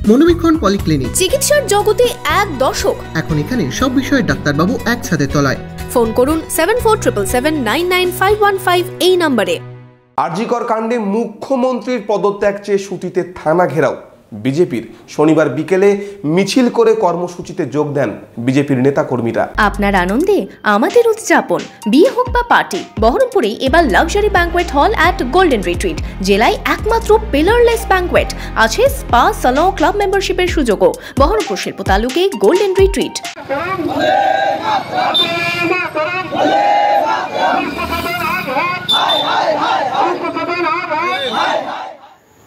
মনোবীক্ষণ polyclinic, চিকিৎসার জগতে এক দশক। এখন এখানে সব বিষয়ে ডাক্তারবাবু একসাথে তলায়। ফোন করুন 7477999515 এই নম্বরে। আরজিকর কাণ্ডে মুখ্যমন্ত্রীর পদত্যাগ চেয়ে সুতিতে থানা ঘেরাও বিজেপির। শনিবার বিকেলে মিছিল করে কর্মসূচিতে যোগ দেন বিজেপির নেতাকর্মীরা। আপনার আনন্দে আমাদের উদযাপন। বিয়ে হোক বা পার্টি, বহরমপুরে এবার luxury banquet hall at golden retreat. জেলায় একমাত্র পিলারলেস ব্যাংকোয়েট, আছে স্পা, সালন, ক্লাব মেম্বারশিপের সুযোগও। বহরমপুর শিল্প তালুকে গোল্ডেন রিট্রিট।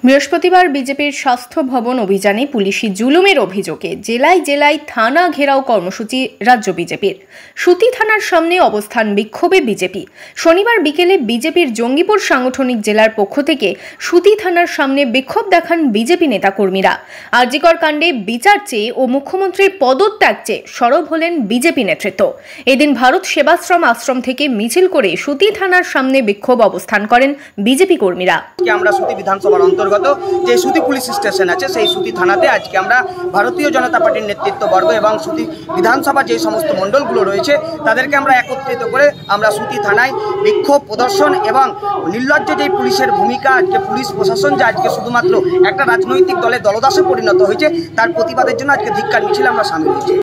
বৃহস্পতিবার বিজেপির স্বাস্থ্য ভবন অভিযানে পুলিশি জুলুমের অভিযোগে জেলায় জেলায় থানা ঘেরাও কর্মসূচি রাজ্য বিজেপির। সুতি থানার সামনে অবস্থান বিক্ষোভে বিজেপি। শনিবার বিকেলে বিজেপির জঙ্গিপুর সাংগঠনিক জেলার পক্ষ থেকে সুতি থানার সামনে বিক্ষোভ দেখান বিজেপি নেতাকর্মীরা। আরজিকর কাণ্ডে বিচার চেয়ে ও মুখ্যমন্ত্রীর পদত্যাগ চেয়ে সরব হলেন বিজেপি নেতৃত্ব। এদিন ভারত সেবাশ্রম আশ্রম থেকে মিছিল করে সুতি থানার সামনে বিক্ষোভ অবস্থান করেন বিজেপি কর্মীরা। আমরা সুতি বিধানসভার অন্তর্গত যে সুতি পুলিশ স্টেশন আছে সেই সুতি থানাতে আজকে আমরা ভারতীয় জনতা পার্টির নেতৃত্ববর্গ এবং সুতি বিধানসভা যে সমস্ত মণ্ডলগুলো রয়েছে তাদেরকে আমরা একত্রিত করে আমরা সুতি থানায় বিক্ষোভ প্রদর্শন এবং নির্লজ্জ যে পুলিশের ভূমিকা, আজকে পুলিশ প্রশাসন যে আজকে শুধুমাত্র একটা রাজনৈতিক দলের দলদাসে পরিণত হয়েছে তার প্রতিবাদের জন্য আজকে ধিক্কার মিছিল আমরা সামিল হয়েছি।